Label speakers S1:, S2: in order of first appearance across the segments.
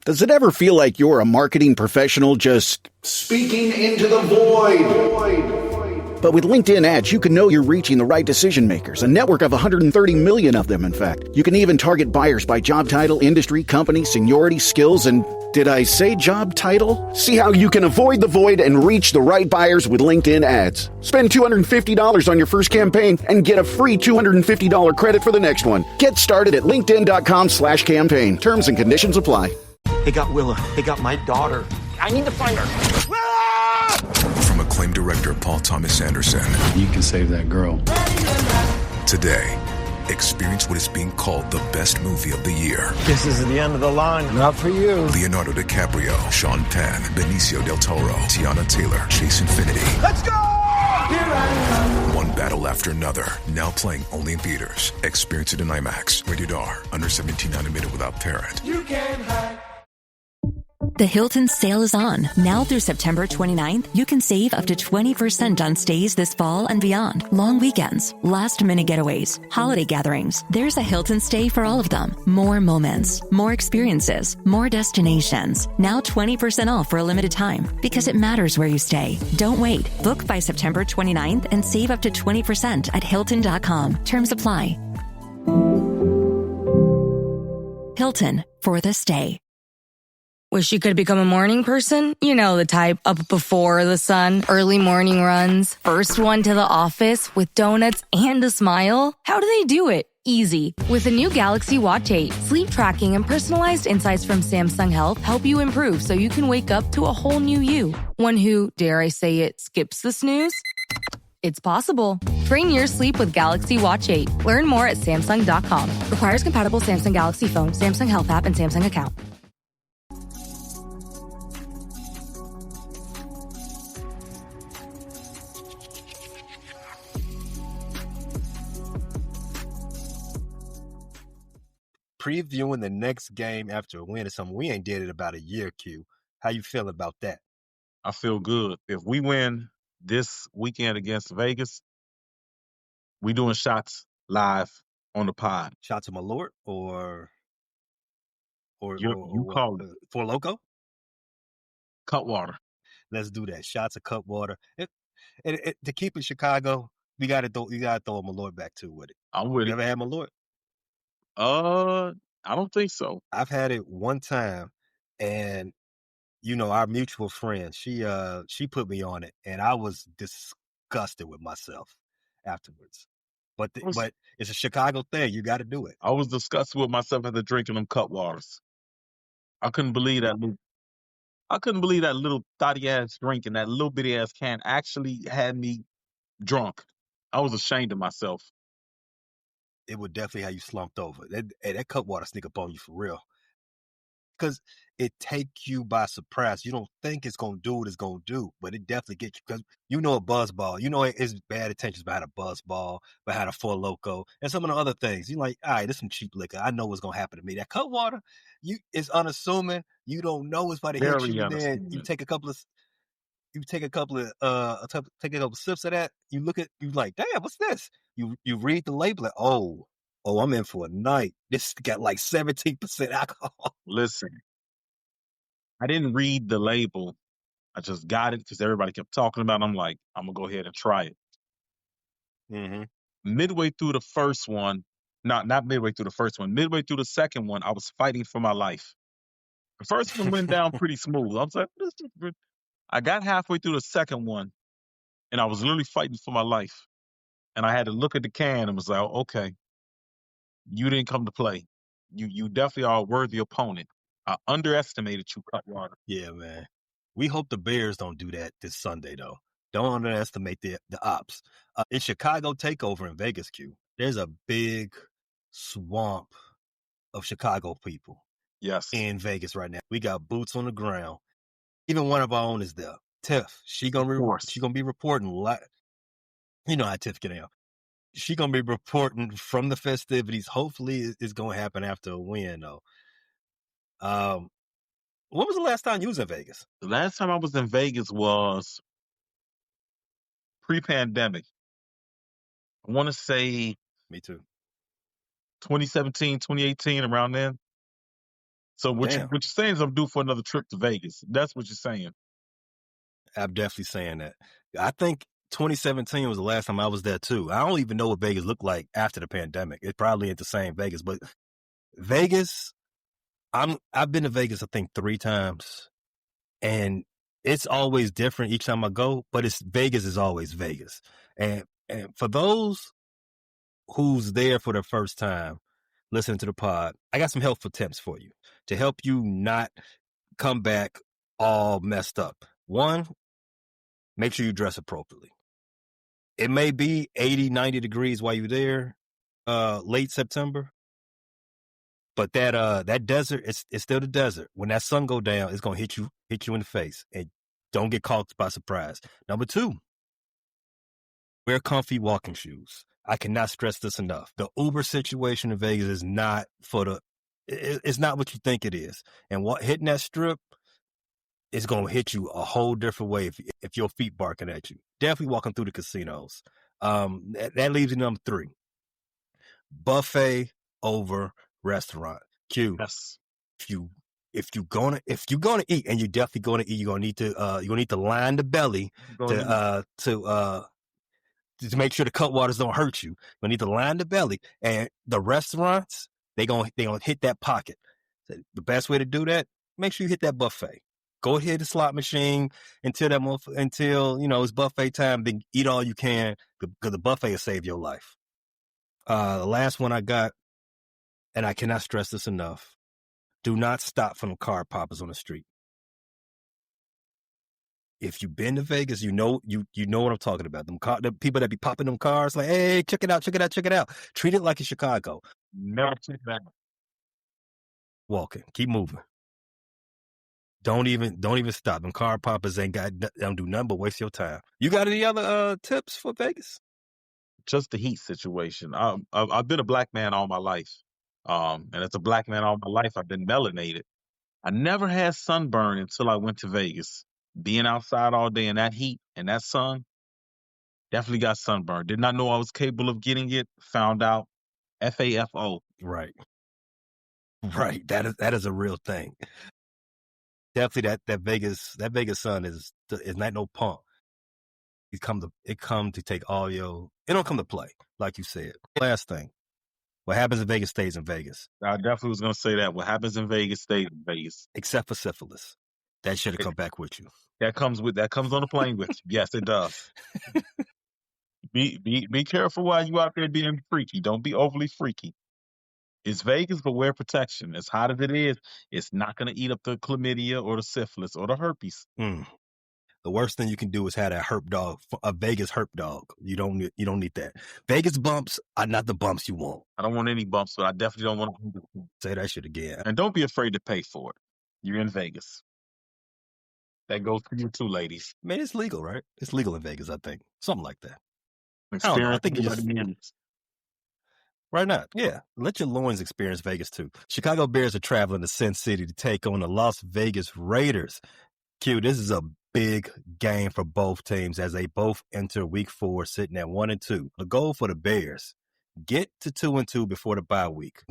S1: Does it ever feel like you're a marketing professional just speaking into the void? But with LinkedIn ads, you can know you're reaching the right decision makers, a network of 130 million of them, in fact. You can even target buyers by job title, industry, company, seniority, skills, and did I say job title? See how you can avoid the void and reach the right buyers with LinkedIn ads. Spend $250 on your first campaign and get a free $250 credit for the next one. Get started at linkedin.com/campaign. Terms and conditions apply.
S2: They got Willa. They got my daughter. I need to find her.
S3: From acclaimed director Paul Thomas Anderson.
S4: You can save that girl.
S3: Today, experience what is being called the best movie of the year.
S2: This is the end of the line. Not for you.
S3: Leonardo DiCaprio, Sean Penn, Benicio del Toro, Tiana Taylor, Chase Infinity.
S2: Let's go!
S3: One battle after another. Now playing only in theaters. Experience it in IMAX. Rated R. Under 17, not admitted without parent.
S5: You can't hide.
S6: The Hilton sale is on. Now through September 29th, you can save up to 20% on stays this fall and beyond. Long weekends, last-minute getaways, holiday gatherings. There's a Hilton stay for all of them. More moments, more experiences, more destinations. Now 20% off for a limited time because it matters where you stay. Don't wait. Book by September 29th and save up to 20% at Hilton.com. Terms apply. Hilton for the stay.
S7: Wish you could become a morning person? You know the type, up before the sun, early morning runs, first one to the office with donuts and a smile. How do they do it? Easy. With the new Galaxy Watch 8, sleep tracking and personalized insights from Samsung Health help you improve so you can wake up to a whole new you. One who, dare I say it, skips the snooze? It's possible. Train your sleep with Galaxy Watch 8. Learn more at Samsung.com. Requires compatible Samsung Galaxy phone, Samsung Health app, and Samsung account.
S8: Previewing the next game after a win is something we ain't did it about a year, Q. How you feel about that?
S9: I feel good. If we win this weekend against Vegas, we doing shots live on the pod.
S8: Shots of Malort or
S9: You call it
S8: For Loco?
S9: Cutwater.
S8: Let's do that. Shots of Cutwater. To keep it Chicago, we gotta throw a Malort back too with it.
S9: I'm with
S8: You
S9: it.
S8: ever had Malort?
S9: I don't think so.
S8: I've had it one time, and our mutual friend, she put me on it, and I was disgusted with myself afterwards. But it's a Chicago thing. You got to do it.
S9: I was disgusted with myself after drinking them Cutwaters. I couldn't believe that. I couldn't believe that little thotty ass drink and that little bitty ass can actually had me drunk. I was ashamed of myself.
S8: It would definitely have you slumped over. That Cutwater sneak up on you for real. Because it take you by surprise. You don't think it's going to do what it's going to do, but it definitely gets you. Because a buzzball. It's bad intentions behind a buzzball, behind a Four Loco, and some of the other things. You're like, all right, this is some cheap liquor. I know what's going to happen to me. That Cutwater, it's unassuming. You don't know what's about to hit you. Then you take a couple of sips of that. You like, damn, what's this? You read the label, like, oh, I'm in for a night. This got like 17% alcohol.
S9: Listen, I didn't read the label. I just got it because everybody kept talking about it. I'm like, I'm going to go ahead and try it.
S8: Mm-hmm.
S9: Midway through the first one, not midway through the first one, midway through the second one, I was fighting for my life. The first one went down pretty smooth. I was like, I got halfway through the second one, and I was literally fighting for my life. And I had to look at the can and was like, okay, you didn't come to play. You definitely are a worthy opponent. I underestimated you, Cutwater.
S8: Yeah, man. We hope the Bears don't do that this Sunday, though. Don't underestimate the ops. In Chicago takeover in Vegas, Q, there's a big swamp of Chicago people.
S9: Yes.
S8: In Vegas right now. We got boots on the ground. Even one of our own is there. Tiff, she gonna be reporting. You know how Tiff get out. She gonna be reporting from the festivities. Hopefully, it's gonna happen after a win, though. When was the last time you was in Vegas?
S9: The last time I was in Vegas was pre-pandemic. I want to say
S8: Me too.
S9: 2017, 2018, around then. So what
S8: Damn.
S9: you're saying is I'm due for another trip to Vegas. That's what you're saying.
S8: I'm definitely saying that. I think 2017 was the last time I was there too. I don't even know what Vegas looked like after the pandemic. It probably ain't the same Vegas, but Vegas, I've been to Vegas, I think 3 times, and it's always different each time I go, but Vegas is always Vegas. And for those who's there for the first time listening to the pod, I got some helpful tips for you to help you not come back all messed up. One, make sure you dress appropriately. It may be 80, 90 degrees while you're there, late September, but that desert, it's still the desert. When that sun go down, it's gonna hit you in the face, and don't get caught by surprise. Number 2, wear comfy walking shoes. I cannot stress this enough. The Uber situation in Vegas is not it's not what you think it is. And hitting that strip is gonna hit you a whole different way if your feet barking at you. Definitely walking through the casinos. That leaves you number 3. Buffet over restaurant. Q.
S9: Yes.
S8: If you're gonna eat, and you're definitely gonna eat, you're gonna need to line the belly to make sure the cutwaters don't hurt you. You're gonna need to line the belly, and the restaurants they gonna hit that pocket. The best way to do that, make sure you hit that buffet. Go hit the slot machine until it's buffet time. Then eat all you can, because the buffet will save your life. The last one I got, and I cannot stress this enough: do not stop for them car poppers on the street. If you've been to Vegas, you know what I'm talking about. The people that be popping them cars, like, hey, check it out. Treat it like it's Chicago.
S9: Never check that.
S8: Walking, keep moving. Don't even stop. Them car poppers don't do nothing but waste your time. You got any other tips for Vegas?
S9: Just the heat situation. I've been a black man all my life. And as a black man all my life, I've been melanated. I never had sunburn until I went to Vegas. Being outside all day in that heat and that sun, definitely got sunburned. Did not know I was capable of getting it. Found out. FAFO.
S8: Right. That is a real thing. Definitely that Vegas sun is not no pump. It come to take all your. It don't come to play, like you said. Last thing, what happens in Vegas stays in Vegas.
S9: I definitely was gonna say that. What happens in Vegas stays in Vegas.
S8: Except for syphilis, that should have come back with you.
S9: That comes on the plane with you. Yes, it does. Be careful while you out there being freaky. Don't be overly freaky. It's Vegas, but wear protection. As hot as it is, it's not going to eat up the chlamydia or the syphilis or the herpes.
S8: The worst thing you can do is have a Vegas herp dog. You don't need that. Vegas bumps are not the bumps you want.
S9: I don't want any bumps, but I definitely don't want to.
S8: Say that shit again.
S9: And don't be afraid to pay for it. You're in Vegas. That goes for you too, ladies.
S8: Man, it's legal, right? It's legal in Vegas, I think. Something like that.
S9: I
S8: think you just... Right now, yeah. Let your loins experience Vegas too. Chicago Bears are traveling to Sin City to take on the Las Vegas Raiders. Q, this is a big game for both teams as they both enter week 4 sitting at 1-2. The goal for the Bears, get to 2-2 before the bye week.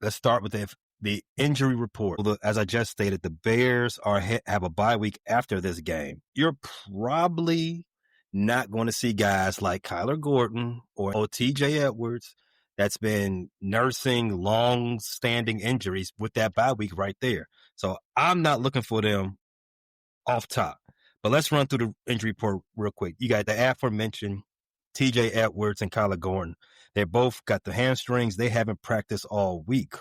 S8: Let's start with the injury report. As I just stated, the Bears have a bye week after this game. You're probably not going to see guys like Kyler Gordon or TJ Edwards that's been nursing long-standing injuries with that bye week right there. So I'm not looking for them off top. But let's run through the injury report real quick. You got the aforementioned TJ Edwards and Kyler Gordon. They both got the hamstrings. They haven't practiced all week.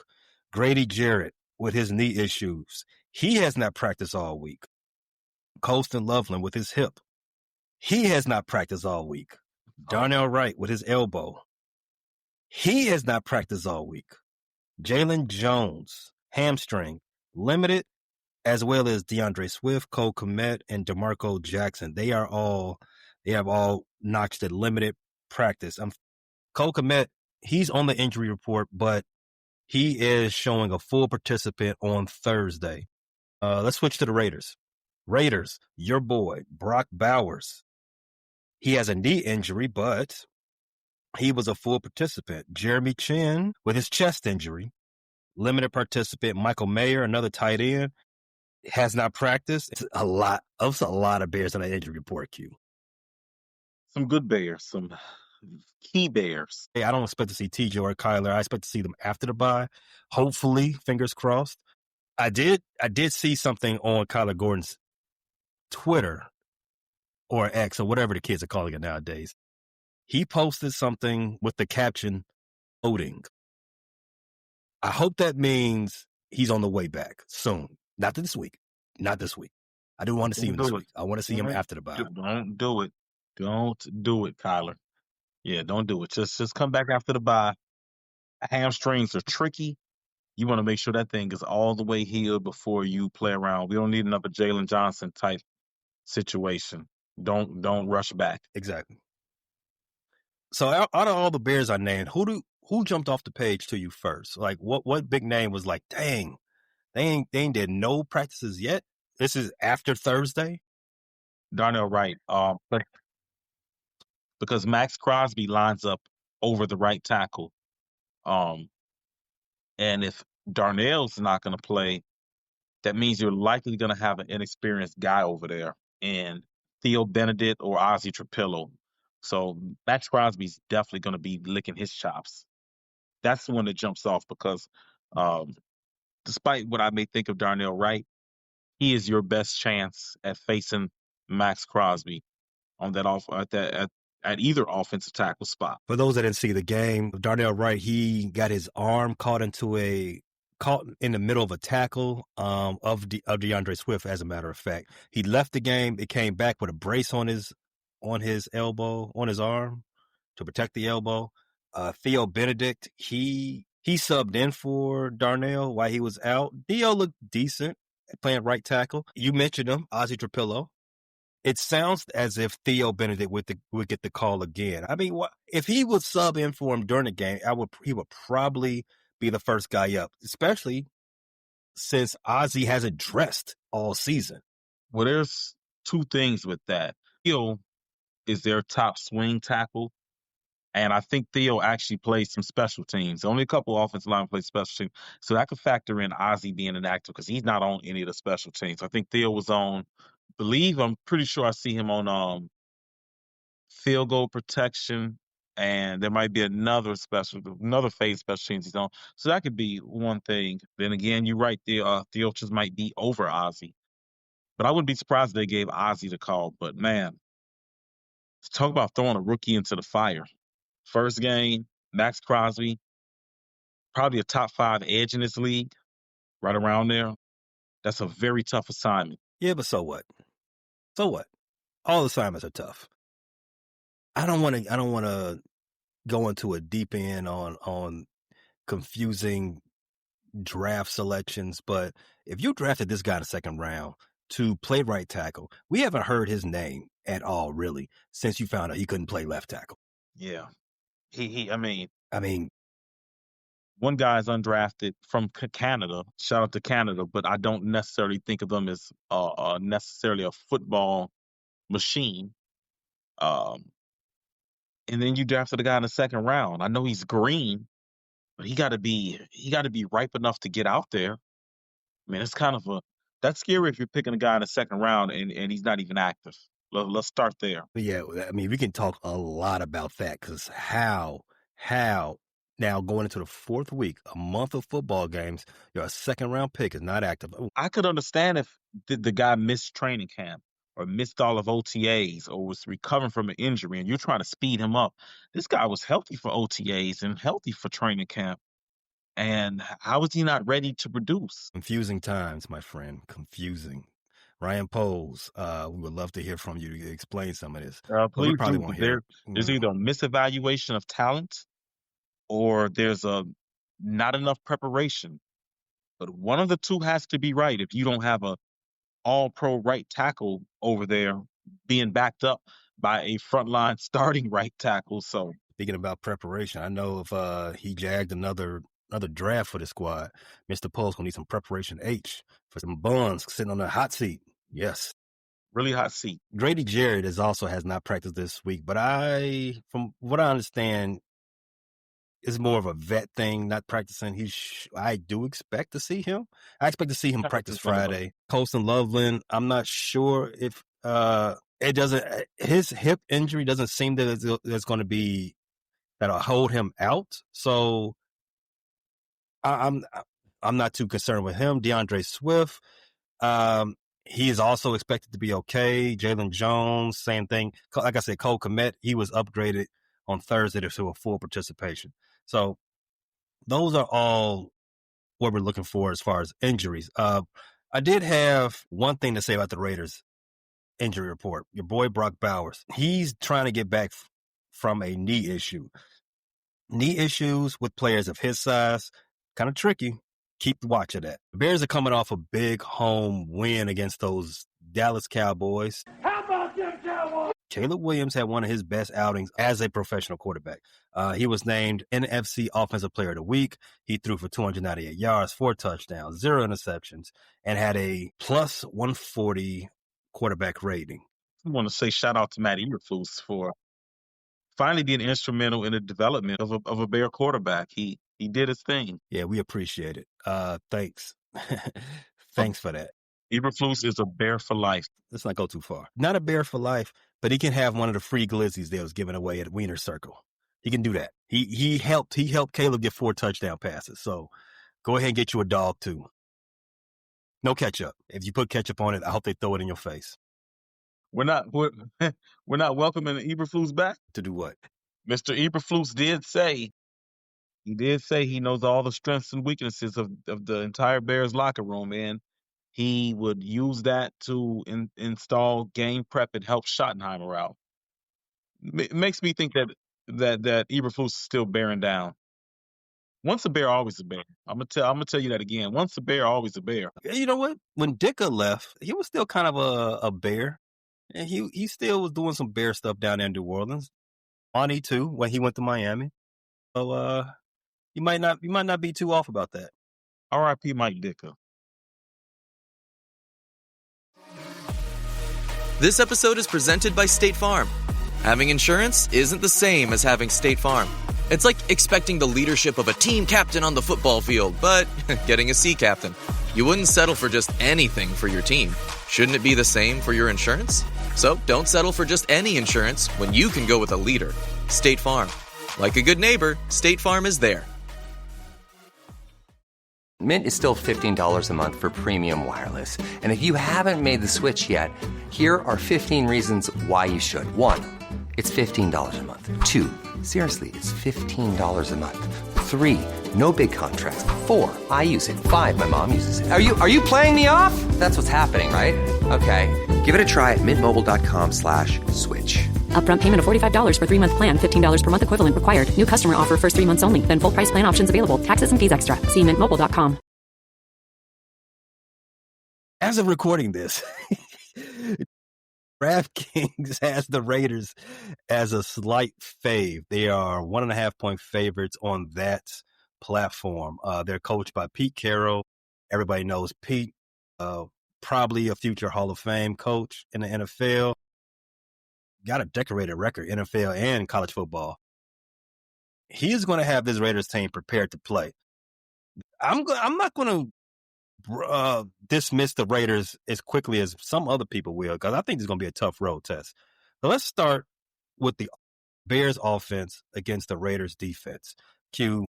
S8: Grady Jarrett with his knee issues. He has not practiced all week. Colston Loveland with his hip. He has not practiced all week. Darnell Wright with his elbow. He has not practiced all week. Jalen Jones, hamstring, limited, as well as DeAndre Swift, Cole Kmet, and DeMarco Jackson. They have all notched at limited practice. Cole Kmet, he's on the injury report, but he is showing a full participant on Thursday. Let's switch to the Raiders. Raiders, your boy, Brock Bowers. He has a knee injury, but he was a full participant. Jeremy Chin with his chest injury. limited participant. Michael Mayer, another tight end, has not practiced. It's a lot of Bears on that injury report, Q.
S9: Some good Bears, some key Bears.
S8: Hey, I don't expect to see TJ or Kyler. I expect to see them after the bye. Hopefully, fingers crossed. I did see something on Kyler Gordon's Twitter or X or whatever the kids are calling it nowadays. He posted something with the caption, "Loading." I hope that means he's on the way back soon. Not this week. Not this week. I do want to see him this week. I want to see him after the bye.
S9: Don't do it. Don't do it, Kyler. Yeah, don't do it. Just come back after the bye. Hamstrings are tricky. You want to make sure that thing is all the way healed before you play around. We don't need another Jalen Johnson type situation. Don't rush back.
S8: Exactly. So out of all the Bears I named, who jumped off the page to you first? Like what big name was like, dang, they ain't did no practices yet? This is after Thursday?
S9: Darnell Wright. But because Max Crosby lines up over the right tackle. And if Darnell's not going to play, that means you're likely going to have an inexperienced guy over there in Theo Benedict or Ozzie Trapillo. So Max Crosby's definitely going to be licking his chops. That's the one that jumps off because despite what I may think of Darnell Wright, he is your best chance at facing Max Crosby on that at either offensive tackle spot.
S8: For those that didn't see the game, Darnell Wright, he got his arm caught in the middle of a tackle of DeAndre Swift. As a matter of fact, he left the game. It came back with a brace on his elbow, on his arm to protect the elbow. Theo Benedict, he subbed in for Darnell while he was out. Theo looked decent at playing right tackle. You mentioned him, Ozzie Trapillo. It sounds as if Theo Benedict would get the call again. I mean, if he would sub in for him during the game, he would probably be the first guy up, especially since Ozzie hasn't dressed all season.
S9: Well, there's two things with that. Theo is their top swing tackle, and I think Theo actually plays some special teams. Only a couple offensive linemen play special teams, so that could factor in Ozzie being an actor because he's not on any of the special teams. I think Theo was on. I'm pretty sure I see him on field goal protection, and there might be another phase special teams he's on. So that could be one thing. Then again, you're right, Theo just might be over Ozzie. But I wouldn't be surprised if they gave Ozzie the call. But man, talk about throwing a rookie into the fire. First game, Max Crosby, probably a top 5 edge in this league, right around there. That's a very tough assignment.
S8: Yeah, but so what? So what? All assignments are tough. I don't want to go into a deep end on confusing draft selections, but if you drafted this guy in the second round to play right tackle, we haven't heard his name at all, really, since you found out he couldn't play left tackle.
S9: Yeah. I
S8: mean,
S9: one guy is undrafted from Canada. Shout out to Canada, but I don't necessarily think of them as necessarily a football machine. And then you drafted a guy in the second round. I know he's green, but he got to be ripe enough to get out there. I mean, it's kind of that's scary if you're picking a guy in the second round and he's not even active. Let's start there.
S8: Yeah, I mean, we can talk a lot about that because how now going into the fourth week, a month of football games, your second round pick is not active. Ooh.
S9: I could understand if the guy missed training camp or missed all of OTAs or was recovering from an injury and you're trying to speed him up. This guy was healthy for OTAs and healthy for training camp. And how is he not ready to produce?
S8: Confusing times, my friend. Confusing. Ryan Poles, we would love to hear from you to explain some of this.
S9: Please do. There's either a misevaluation of talent or there's not enough preparation. But one of the two has to be right if you don't have a all-pro right tackle over there being backed up by a frontline starting right tackle. So
S8: speaking about preparation, I know if he jagged another draft for the squad, Mr. Poles gonna need some preparation H for some buns sitting on the hot seat. Yes.
S9: Really hot seat.
S8: Grady Jarrett has not practiced this week, but from what I understand, it's more of a vet thing, not practicing. I do expect to see him. I expect to see him practice Friday. Colston Loveland, I'm not sure if it doesn't. His hip injury doesn't seem that it's going to be that'll hold him out. So I'm not too concerned with him. DeAndre Swift, he is also expected to be okay. Jalen Jones, same thing. Like I said, Cole Kmet, he was upgraded on Thursday to a full participation. So those are all what we're looking for as far as injuries. I did have one thing to say about the Raiders injury report. Your boy Brock Bowers, he's trying to get back from a knee issue. Knee issues with players of his size, kind of tricky. Keep watch of that. The Bears are coming off a big home win against those Dallas Cowboys. How about them Cowboys? Caleb Williams had one of his best outings as a professional quarterback. He was named NFC Offensive Player of the Week. He threw for 298 yards, 4 touchdowns, 0 interceptions, and had a plus 140 quarterback rating.
S9: I want to say shout out to Matt Eberflus for finally being instrumental in the development of a Bear quarterback. He did his thing.
S8: Yeah, we appreciate it. Thanks. Thanks for that.
S9: Eberflus is a Bear for life.
S8: Let's not go too far. Not a Bear for life, but he can have one of the free glizzies that was given away at Wiener Circle. He can do that. He helped Caleb get 4 touchdown passes. So go ahead and get you a dog too. No ketchup. If you put ketchup on it, I hope they throw it in your face.
S9: We're not welcoming Eberflus back.
S8: To do what?
S9: Mr. Eberflus did say he knows all the strengths and weaknesses of the entire Bears locker room, and he would use that to install game prep and help Schottenheimer out. It makes me think that Eberflus is still bearing down. Once a Bear, always a Bear. I'm gonna tell you that again. Once a Bear, always a Bear.
S8: You know what? When Ditka left, he was still kind of a Bear, and he still was doing some Bear stuff down there in New Orleans. Monty too, when he went to Miami. So you might not be too off about that.
S9: R.I.P. Mike Ditka.
S4: This episode is presented by State Farm. Having insurance isn't the same as having State Farm. It's like expecting the leadership of a team captain on the football field, but getting a sea captain. You wouldn't settle for just anything for your team. Shouldn't it be the same for your insurance? So don't settle for just any insurance when you can go with a leader. State Farm. Like a good neighbor, State Farm is there.
S5: Mint is still $15 a month for premium wireless. And if you haven't made the switch yet, here are 15 reasons why you should. 1, it's $15 a month. 2, seriously, it's $15 a month. 3, no big contracts. 4, I use it. 5, my mom uses it. Are you playing me off? That's what's happening, right? Okay, give it a try at mintmobile.com/switch.
S10: Upfront payment of $45 for 3-month plan. $15 per month equivalent required. New customer offer first 3 months only. Then full price plan options available. Taxes and fees extra. See mintmobile.com.
S8: As of recording this, DraftKings has the Raiders as a slight fave. They are 1.5-point favorites on that platform. They're coached by Pete Carroll. Everybody knows Pete, probably a future Hall of Fame coach in the NFL. Got a decorated record, NFL and college football. He's going to have this Raiders team prepared to play. I'm not going to dismiss the Raiders as quickly as some other people will, because I think it's going to be a tough road test. So let's start with the Bears offense against the Raiders defense. Q,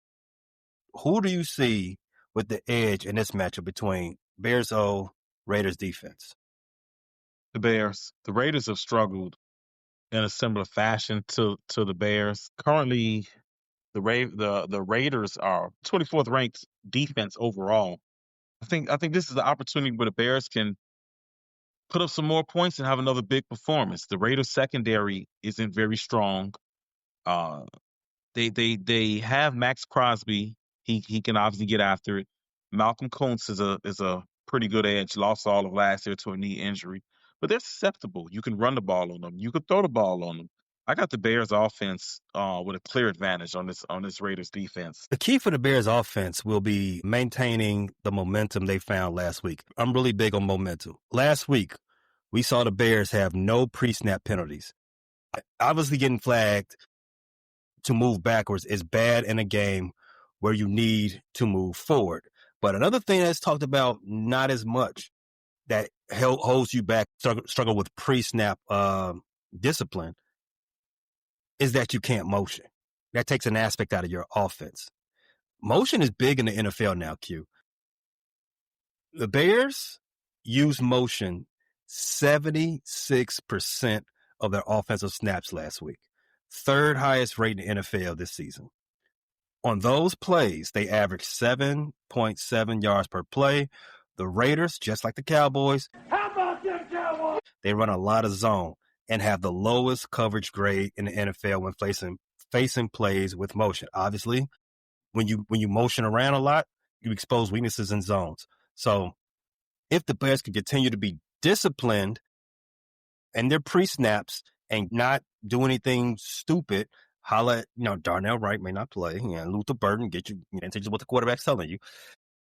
S8: who do you see with the edge in this matchup between Bears Raiders defense?
S9: The Bears. The Raiders have struggled in a similar fashion to the Bears. Currently, the Raiders are 24th ranked defense overall. I think this is the opportunity where the Bears can put up some more points and have another big performance. The Raiders secondary isn't very strong. They have Max Crosby. He can obviously get after it. Malcolm Kuntz is a pretty good edge. Lost all of last year to a knee injury. But they're susceptible. You can run the ball on them. You can throw the ball on them. I got the Bears offense with a clear advantage on this Raiders defense.
S8: The key for the Bears offense will be maintaining the momentum they found last week. I'm really big on momentum. Last week, we saw the Bears have no pre-snap penalties. Obviously getting flagged to move backwards is bad in a game where you need to move forward. But another thing that's talked about not as much that holds you back, struggle with pre-snap discipline, is that you can't motion. That takes an aspect out of your offense. Motion is big in the NFL now, Q. The Bears use motion 76% of their offensive snaps last week. Third highest rate in the NFL this season. On those plays, they averaged 7.7 yards per play. The Raiders, just like the Cowboys, they run a lot of zone and have the lowest coverage grade in the NFL when facing plays with motion. Obviously, when you motion around a lot, you expose weaknesses in zones. So if the Bears can continue to be disciplined in their pre-snaps and not do anything stupid, Darnell Wright may not play, Luther Burden, get you into what the quarterback's telling you.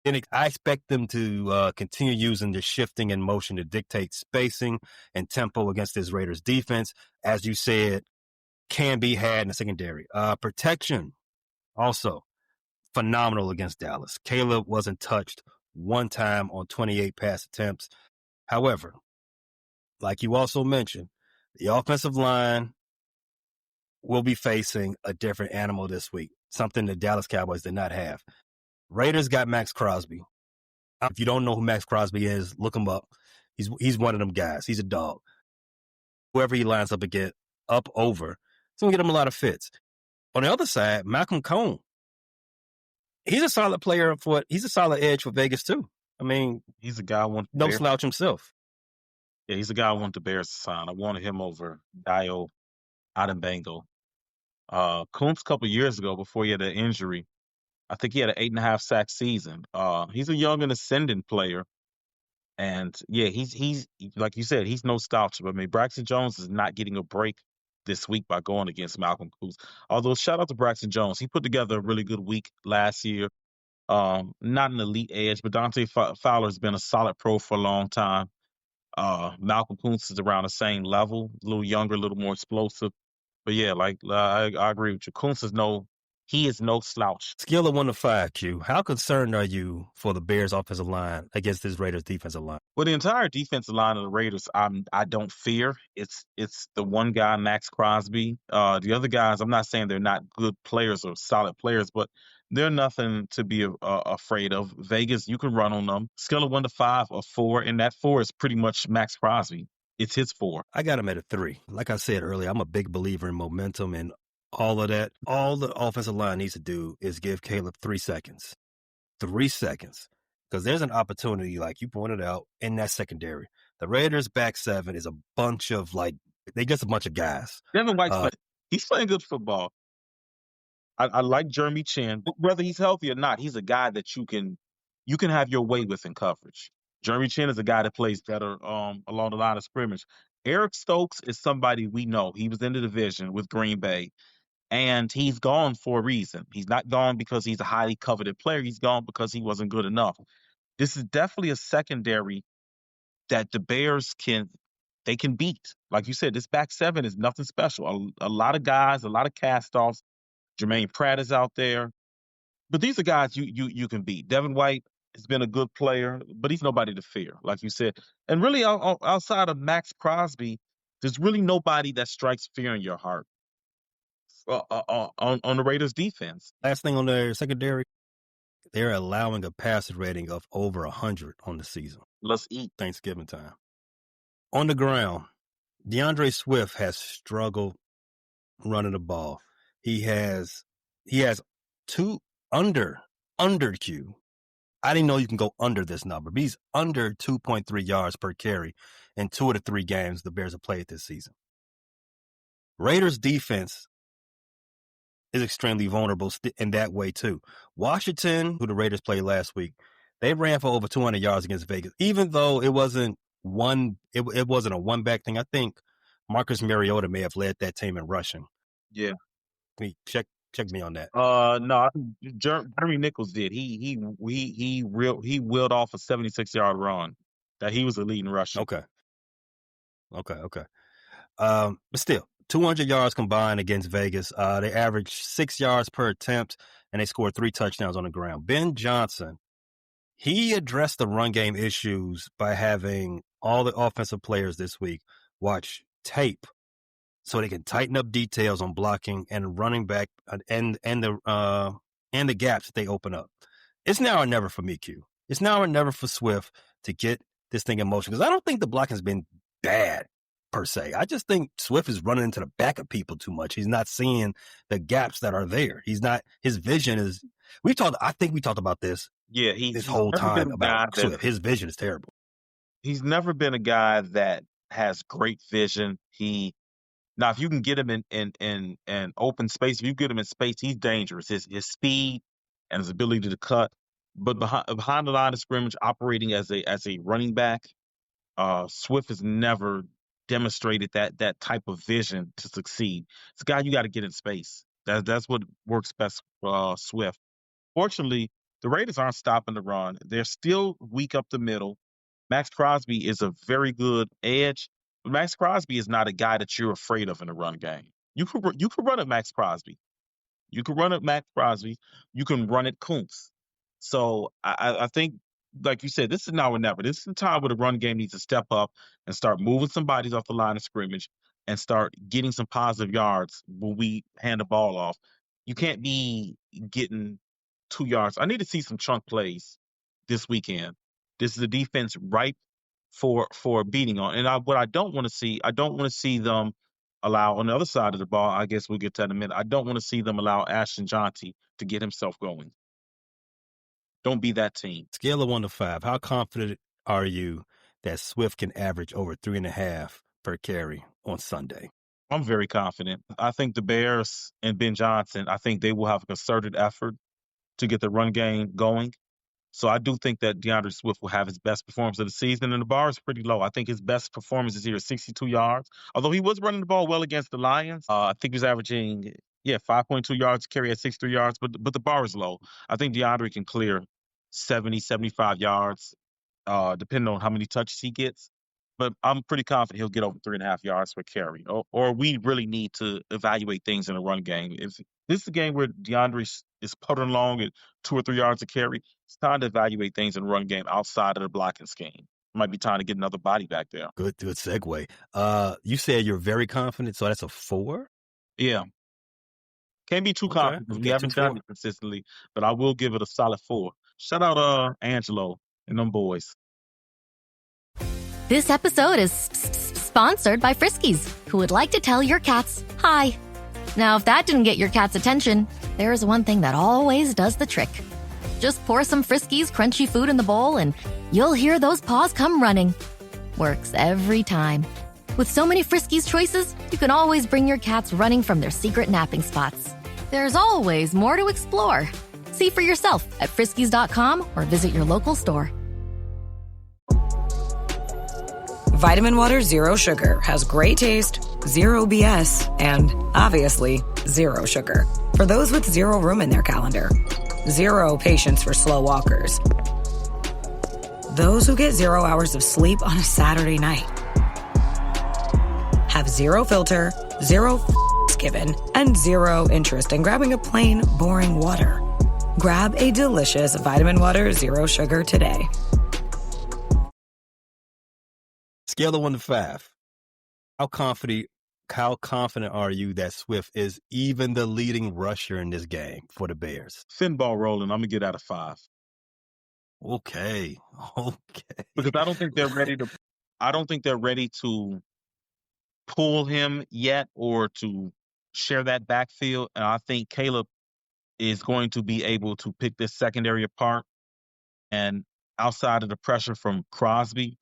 S8: Then I expect them to continue using the shifting and motion to dictate spacing and tempo against this Raiders defense. As you said, can be had in the secondary. Protection, also phenomenal against Dallas. Caleb wasn't touched one time on 28 pass attempts. However, like you also mentioned, the offensive line will be facing a different animal this week, something the Dallas Cowboys did not have. Raiders got Max Crosby. If you don't know who Max Crosby is, look him up. He's one of them guys. He's a dog. Whoever he lines up against, over, it's going to get him a lot of fits. On the other side, Malcolm Cone, he's a solid player he's a solid edge for Vegas too. I mean,
S9: he's a guy I want.
S8: No slouch himself.
S9: Yeah, he's a guy I want the Bears to sign. I wanted him over Dio Adebango. Coombs a couple years ago, before he had an injury, I think he had an 8.5 sack season. He's a young and ascending player. And yeah, he's like you said, he's no slouch. But I mean, Braxton Jones is not getting a break this week by going against Malcolm Coombs. Although shout out to Braxton Jones. He put together a really good week last year. Not an elite edge, but Dante Fowler's been a solid pro for a long time. Malcolm Coombs is around the same level, a little younger, a little more explosive. But yeah, I agree with you. Coombs is no slouch.
S8: Scale of 1 to 5, Q. How concerned are you for the Bears' offensive line against this Raiders defensive line?
S9: Well, the entire defensive line of the Raiders, I don't fear. It's the one guy, Max Crosby. The other guys, I'm not saying they're not good players or solid players, but they're nothing to be afraid of. Vegas, you can run on them. Scale of 1 to 5, a 4, and that 4 is pretty much Max Crosby. It's his 4.
S8: I got him at a 3. Like I said earlier, I'm a big believer in momentum and all of that. All the offensive line needs to do is give Caleb 3 seconds. 3 seconds. Because there's an opportunity, like you pointed out, in that secondary. The Raiders' back 7 is a bunch of, they just a bunch of guys.
S9: Devin White's he's playing good football. I like Jeremy Chin, but whether he's healthy or not, he's a guy that you can have your way with in coverage. Jeremy Chin is a guy that plays better along the line of scrimmage. Eric Stokes is somebody we know. He was in the division with Green Bay, and he's gone for a reason. He's not gone because he's a highly coveted player. He's gone because he wasn't good enough. This is definitely a secondary that the Bears can beat. Like you said, this back 7 is nothing special. A lot of guys, a lot of cast-offs. Jermaine Pratt is out there. But these are guys you can beat. Devin White has been a good player, but he's nobody to fear, like you said. And really, outside of Max Crosby, there's really nobody that strikes fear in your heart on the Raiders' defense.
S8: Last thing on their secondary, they're allowing a passer rating of over 100 on the season.
S9: Let's eat.
S8: Thanksgiving time. On the ground, DeAndre Swift has struggled running the ball. He has 2 under Q. I didn't know you can go under this number, but he's under 2.3 yards per carry in 2 of the 3 games the Bears have played this season. Raiders defense is extremely vulnerable in that way too. Washington, who the Raiders played last week, they ran for over 200 yards against Vegas, even though it wasn't it wasn't a one-back thing. I think Marcus Mariota may have led that team in rushing.
S9: Yeah.
S8: Check me on that.
S9: No, I think Jeremy Nichols did. He wheeled off a 76-yard run that he was the leading rusher.
S8: Okay. But still, 200 yards combined against Vegas. They averaged 6 yards per attempt, and they scored 3 touchdowns on the ground. Ben Johnson, he addressed the run game issues by having all the offensive players this week watch tape so they can tighten up details on blocking and running back and the gaps that they open up. It's now or never for me, Q. It's now or never for Swift to get this thing in motion, because I don't think the blocking has been bad per se. I just think Swift is running into the back of people too much. He's not seeing the gaps that are there. His vision is, I think we talked about this this whole time about Swift. His vision is terrible.
S9: He's never been a guy that has great vision. Now, if you can get him in open space, if you get him in space, he's dangerous. His speed and his ability to cut. But behind the line of scrimmage, operating as a running back, Swift has never demonstrated that type of vision to succeed. It's a guy you got to get in space. That's what works best for Swift. Fortunately, the Raiders aren't stopping the run. They're still weak up the middle. Max Crosby is a very good edge. But Max Crosby is not a guy that you're afraid of in the run game. You could run at Max Crosby. You can run at Max Crosby. You can run at Kuntz. So I think, like you said, this is now or never. This is the time where the run game needs to step up and start moving some bodies off the line of scrimmage and start getting some positive yards when we hand the ball off. You can't be getting 2 yards. I need to see some chunk plays this weekend. This is a defense ripe for beating on. And what I don't want to see them allow on the other side of the ball. I guess we'll get to that in a minute. I don't want to see them allow Ashton Jonty to get himself going. Don't be that team.
S8: Scale of 1 to 5. How confident are you that Swift can average over 3.5 per carry on Sunday?
S9: I'm very confident. I think the Bears and Ben Johnson, I think they will have a concerted effort to get the run game going. So I do think that DeAndre Swift will have his best performance of the season, and the bar is pretty low. I think his best performance is here, 62 yards. Although he was running the ball well against the Lions, I think he was averaging 5.2 yards carry at 63 yards, but the bar is low. I think DeAndre can clear 70, 75 yards, depending on how many touches he gets. But I'm pretty confident he'll get over 3.5 yards per carry. Or we really need to evaluate things in a run game. If this is a game where DeAndre is puttering along at 2 or 3 yards a carry, it's time to evaluate things in a run game outside of the blocking scheme. Might be time to get another body back there.
S8: Good segue. You said you're very confident, so that's a 4?
S9: Yeah. Can't be too confident. We haven't done it consistently, but I will give it a solid 4. Shout out Angelo and them boys.
S7: This episode is sponsored by Friskies, who would like to tell your cats hi. Now, if that didn't get your cat's attention, there is one thing that always does the trick. Just pour some Friskies crunchy food in the bowl and you'll hear those paws come running. Works every time. With so many Friskies choices, you can always bring your cats running from their secret napping spots. There's always more to explore. See for yourself at friskies.com or visit your local store.
S11: Vitamin Water Zero Sugar has great taste, zero BS, and obviously zero sugar. For those with zero room in their calendar. Zero patience for slow walkers. Those who get 0 hours of sleep on a Saturday night. Have zero filter, zero given, and zero interest in grabbing a plain, boring water. Grab a delicious Vitamin Water Zero Sugar today.
S8: Scale of 1 to 5. How confident are you that Swift is even the leading rusher in this game for the Bears?
S9: Thin ball rolling. I'm gonna get out of 5.
S8: Okay.
S9: Because I don't think they're ready to. I don't think they're ready to pull him yet or to share that backfield. And I think Caleb is going to be able to pick this secondary apart. And outside of the pressure from Crosby,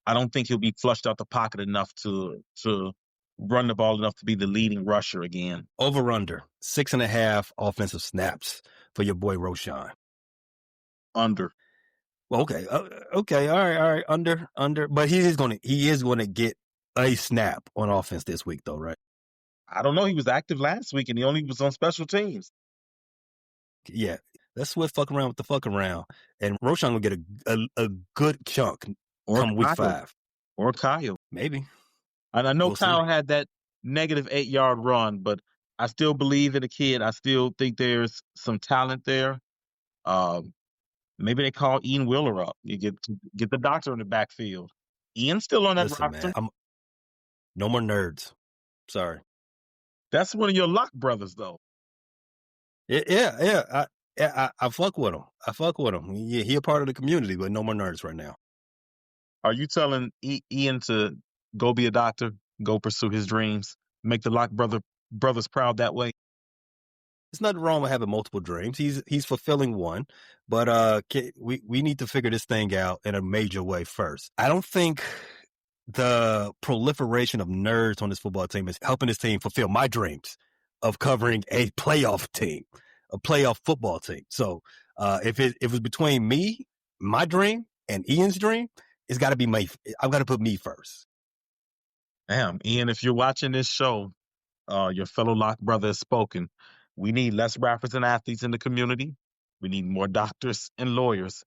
S9: I don't think he'll be flushed out the pocket enough to run the ball enough to be the leading rusher again.
S8: Over under 6.5 offensive snaps for your boy Roschon.
S9: Under.
S8: Well, okay. All right. Under. But he is going to get a snap on offense this week, though, right?
S9: I don't know. He was active last week, and he only was on special teams.
S8: Yeah. Let's Swift fuck around with the fuck around, and Roschon will get a good chunk come week 5.
S9: Or Kyle.
S8: Maybe.
S9: And I know Kyle had that negative 8-yard run, but I still believe in the kid. I still think there's some talent there. Um, Maybe they call Ian Wheeler up. You get the doctor in the backfield. Ian's still on that
S8: Listen,
S9: roster.
S8: man, no more nerds. Sorry.
S9: That's one of your Lock brothers, though.
S8: Yeah. I fuck with him. Yeah, he a part of the community, but no more nerds right now.
S9: Are you telling Ian to go be a doctor, go pursue his dreams, make the Lock brothers proud that way?
S8: There's nothing wrong with having multiple dreams. He's fulfilling one, but we need to figure this thing out in a major way first. I don't think the proliferation of nerds on this football team is helping this team fulfill my dreams of covering a playoff team, a playoff football team. So if it was between me, my dream, and Ian's dream, it's got to be me. I've got to put me first.
S9: Damn, Ian, if you're watching this show, your fellow Lock brother has spoken. We need less rappers and athletes in the community. We need more doctors and lawyers.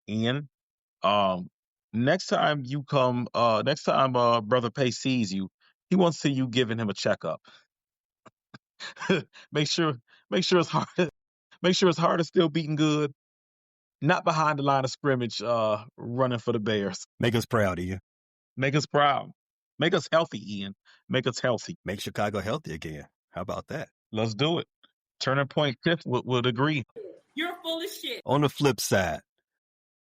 S9: Ian, next time Brother Pay sees you, he wants to see you giving him a checkup. make sure his heart is still beating good. Not behind the line of scrimmage, running for the Bears.
S8: Make us proud, Ian.
S9: Make us proud. Make us healthy, Ian. Make us healthy.
S8: Make Chicago healthy again. How about that?
S9: Let's do it. Turning Point Tiff would agree.
S12: You're full of shit.
S8: On the flip side,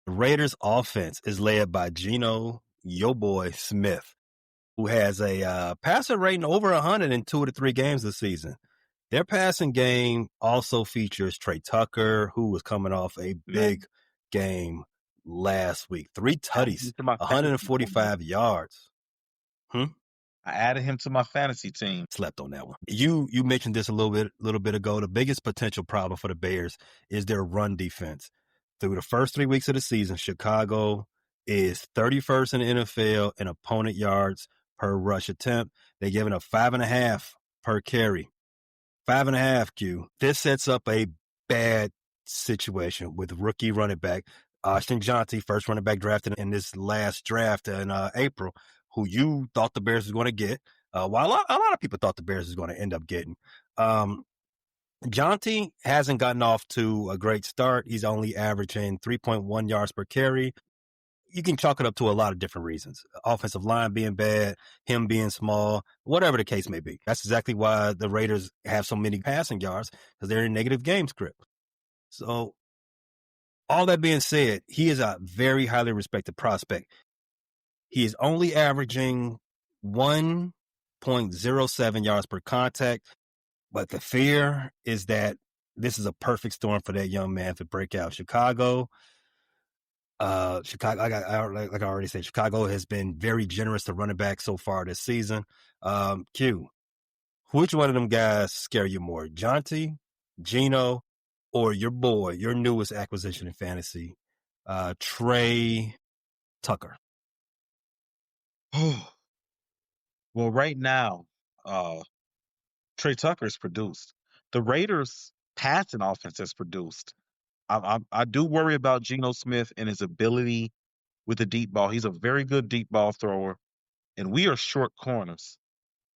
S8: the Raiders offense is led by Geno, yo boy, Smith, who has a passer rating over 100 in 2 of the 3 games this season. Their passing game also features Trey Tucker, who was coming off a big game last week. 3 tutties, 145 yards.
S9: I added him to my fantasy team.
S8: Slept on that one. You mentioned this a little bit ago. The biggest potential problem for the Bears is their run defense. Through the first 3 weeks of the season, Chicago is 31st in the NFL in opponent yards per rush attempt. They're giving up 5.5 per carry. 5.5, Q. This sets up a bad situation with rookie running back Austin Jonty, first running back drafted in this last draft in April, who you thought the Bears was going to get, while a lot of people thought the Bears was going to end up getting. Jonty hasn't gotten off to a great start. He's only averaging 3.1 yards per carry. You can chalk it up to a lot of different reasons. Offensive line being bad, him being small, whatever the case may be. That's exactly why the Raiders have so many passing yards, because they're in negative game script. So all that being said, he is a very highly respected prospect. He is only averaging 1.07 yards per contact, but the fear is that this is a perfect storm for that young man to break out. Chicago, like I already said, Chicago has been very generous to running back so far this season. Q, which one of them guys scare you more, Jonty, Geno, or your boy, your newest acquisition in fantasy, Trey Tucker?
S9: Well, right now, Trey Tucker's produced. The Raiders' passing offense has produced. I do worry about Geno Smith and his ability with the deep ball. He's a very good deep ball thrower, and we are short corners.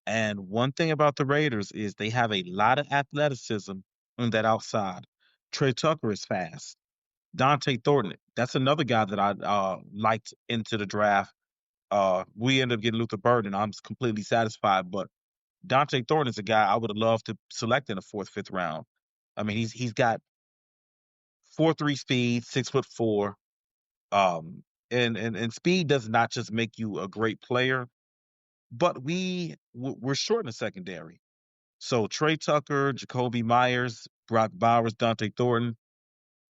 S9: And one thing about the Raiders is they have a lot of athleticism on that outside. Trey Tucker is fast. Dante Thornton, that's another guy that I liked into the draft. We ended up getting Luther Burden. I'm completely satisfied, but Dante Thornton is a guy I would have loved to select in the 4th, 5th round. I mean, he's got 4.3 speed, 6'4". And speed does not just make you a great player, but we're short in the secondary. So Trey Tucker, Jacoby Myers, Brock Bowers, Dante Thornton,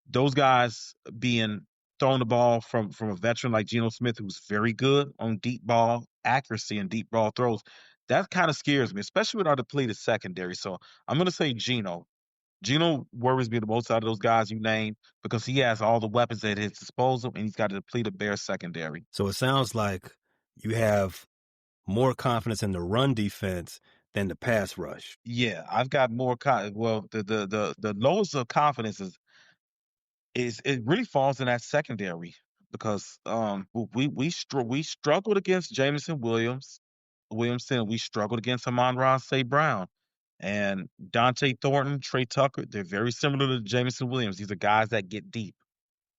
S9: those guys being throwing the ball from a veteran like Geno Smith, who's very good on deep ball accuracy and deep ball throws, that kind of scares me, especially with our depleted secondary. So I'm going to say Geno. Geno worries me the most out of those guys you named because he has all the weapons at his disposal and he's got a depleted Bears secondary.
S8: So it sounds like you have more confidence in the run defense than the pass rush.
S9: Yeah, I've got more. The lowest of confidence is it really falls in that secondary because we struggled against Jameson Williams. Williamson. We struggled against Amon-Ra St. Brown. And Dante Thornton, Trey Tucker, they're very similar to Jameson Williams. These are guys that get deep.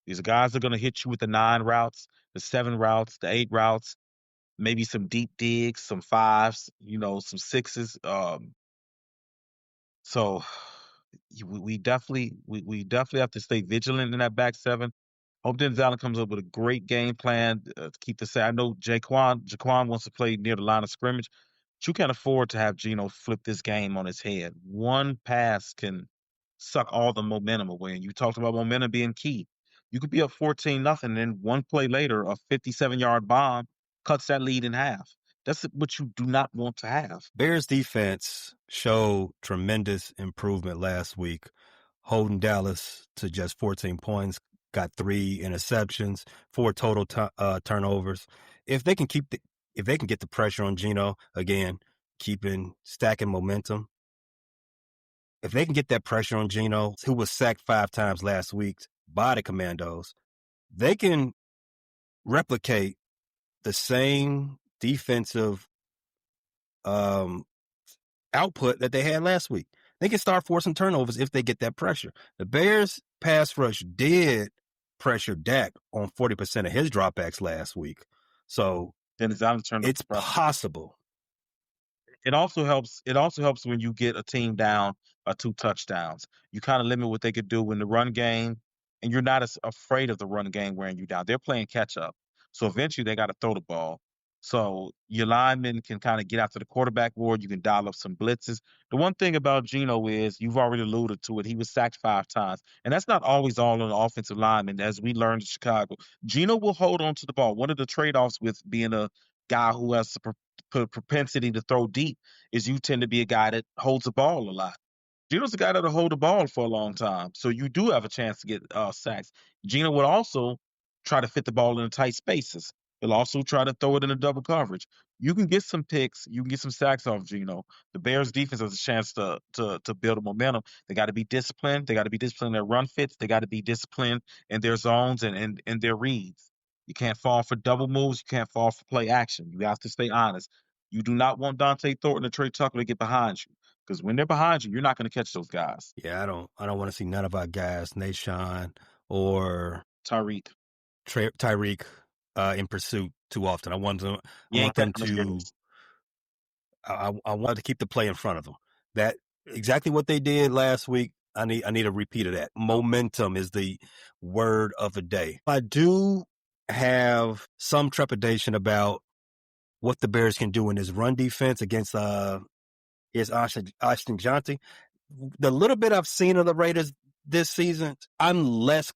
S9: These are guys that are going to hit you with the 9 routes, the 7 routes, the 8 routes, maybe some deep digs, some 5s, some 6s. So we definitely have to stay vigilant in that back 7. Hope Dennis Allen comes up with a great game plan to keep the set. I know Jaquan wants to play near the line of scrimmage, but you can't afford to have Geno flip this game on his head. One pass can suck all the momentum away. And you talked about momentum being key. You could be up 14-0, and then one play later, a 57-yard bomb cuts that lead in half. That's what you do not want to have.
S8: Bears defense showed tremendous improvement last week, holding Dallas to just 14 points, got 3 interceptions, 4 total turnovers. If they can get the pressure on Geno again, stacking momentum. If they can get that pressure on Geno, who was sacked 5 times last week by the Commandos, they can replicate the same defensive output that they had last week. They can start forcing turnovers if they get that pressure. The Bears pass rush did pressure Dak on 40% of his dropbacks last week. So it's possible.
S9: It also helps when you get a team down 2 touchdowns. You kind of limit what they could do in the run game, and you're not as afraid of the run game wearing you down. They're playing catch up. So eventually they got to throw the ball. So your linemen can kind of get after the quarterback board. You can dial up some blitzes. The one thing about Geno is, you've already alluded to it, he was sacked 5 times. And that's not always all on the offensive lineman. As we learned in Chicago, Geno will hold on to the ball. One of the trade-offs with being a guy who has the propensity to throw deep is you tend to be a guy that holds the ball a lot. Geno's a guy that'll hold the ball for a long time. So you do have a chance to get sacks. Geno would also try to fit the ball in tight spaces. He'll also try to throw it in a double coverage. You can get some picks. You can get some sacks off Geno. The Bears defense has a chance to build a momentum. They got to be disciplined. They got to be disciplined in their run fits. They got to be disciplined in their zones and their reads. You can't fall for double moves. You can't fall for play action. You have to stay honest. You do not want Dante Thornton and Trey Tucker to get behind you, because when they're behind you, you're not going to catch those guys.
S8: Yeah, I don't want to see none of our guys, Nashawn or
S9: Tyreek,
S8: in pursuit too often. I want them to keep the play in front of them. That exactly what they did last week. I need a repeat of that. Momentum is the word of the day. I do have some trepidation about what the Bears can do in this run defense against Austin Johnson. The little bit I've seen of the Raiders this season, I'm less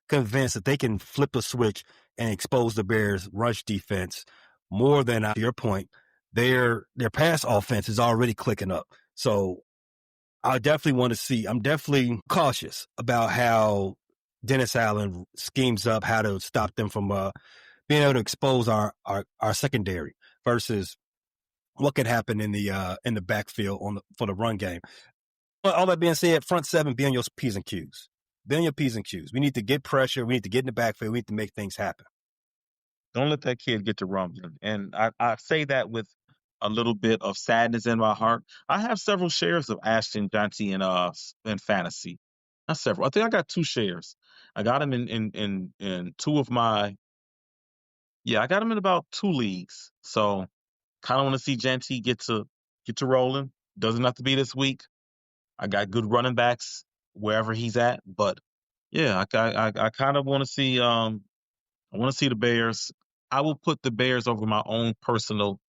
S8: convinced that they can flip the switch and expose the Bears' rush defense more than, to your point, their pass offense is already clicking up. So I definitely want to see. I'm definitely cautious about how Dennis Allen schemes up how to stop them from being able to expose our secondary versus what could happen in the backfield for the run game. But all that being said, front 7, be on your P's and Q's. Be on your P's and Q's. We need to get pressure. We need to get in the backfield. We need to make things happen.
S9: Don't let that kid get to rumbling. And I say that with a little bit of sadness in my heart. I have several shares of Ashton Johnson in fantasy. Not several. I think I got 2 shares. I got him in 2 of my. Yeah, I got him in about 2 leagues. So kind of want to see Janty get to rolling. Doesn't have to be this week. I got good running backs wherever he's at, but yeah, I kind of want to see. I want to see the Bears. I will put the Bears over my own personal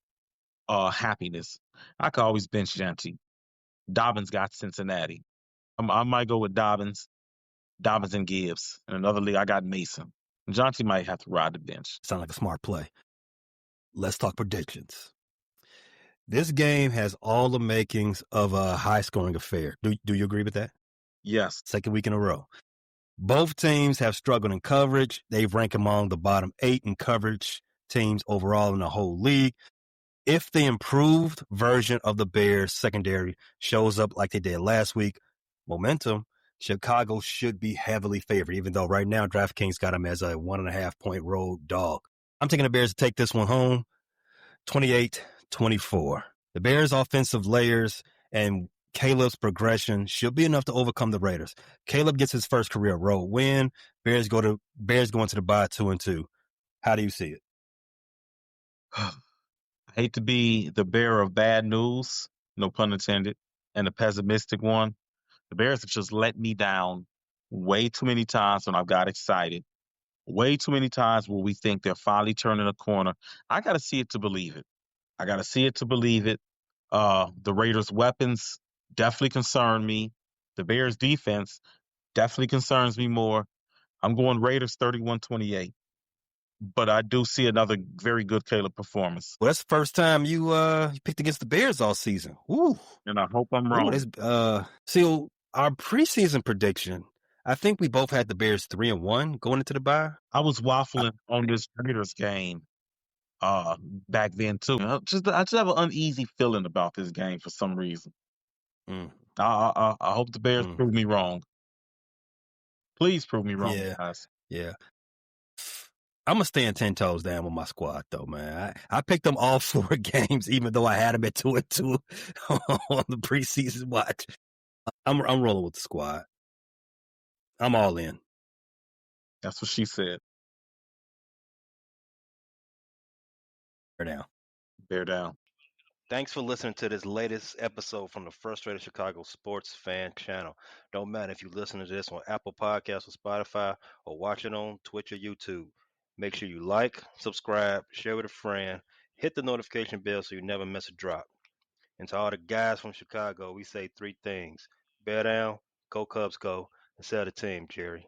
S9: happiness. I could always bench Janty. Dobbins got Cincinnati. I might go with Dobbins and Gibbs. In another league, I got Mason. Janty might have to ride the bench.
S8: Sound like a smart play. Let's talk predictions. This game has all the makings of a high-scoring affair. Do you agree with that?
S9: Yes.
S8: Second week in a row. Both teams have struggled in coverage. They rank among the bottom 8 in coverage teams overall in the whole league. If the improved version of the Bears secondary shows up like they did last week, momentum, Chicago should be heavily favored, even though right now DraftKings got them as a 1.5-point road dog. I'm taking the Bears to take this one home, 28-24. 24. The Bears' offensive layers and Caleb's progression should be enough to overcome the Raiders. Caleb gets his first career road win. Bears go into the bye 2-2. How do you see it?
S9: I hate to be the bearer of bad news, no pun intended, and the pessimistic one. The Bears have just let me down way too many times when I've got excited. Way too many times where we think they're finally turning a corner. I got to see it to believe it. I got to see it to believe it. The Raiders' weapons definitely concern me. The Bears' defense definitely concerns me more. I'm going Raiders 31-28. But I do see another very good Caleb performance.
S8: Well, that's the first time you picked against the Bears all season. Ooh.
S9: And I hope I'm wrong.
S8: So our preseason prediction, I think we both had the Bears 3-1 going into the bye.
S9: I was waffling on this Raiders game back then too. I just have an uneasy feeling about this game for some reason. I hope the Bears prove me wrong. Please prove me wrong, guys.
S8: Yeah. I'm gonna stand 10 toes down with my squad, though, man. I picked them all 4 games, even though I had them at 2-2 on the preseason watch. I'm rolling with the squad. I'm all in.
S9: That's what she said.
S8: Bear down.
S9: Bear down.
S12: Thanks for listening to this latest episode from the Frustrated Chicago Sports Fan Channel. Don't matter if you listen to this on Apple Podcasts or Spotify or watch it on Twitch or YouTube. Make sure you like, subscribe, share with a friend, hit the notification bell so you never miss a drop. And to all the guys from Chicago, we say 3 things. Bear down, go Cubs go, and sell the team, Jerry.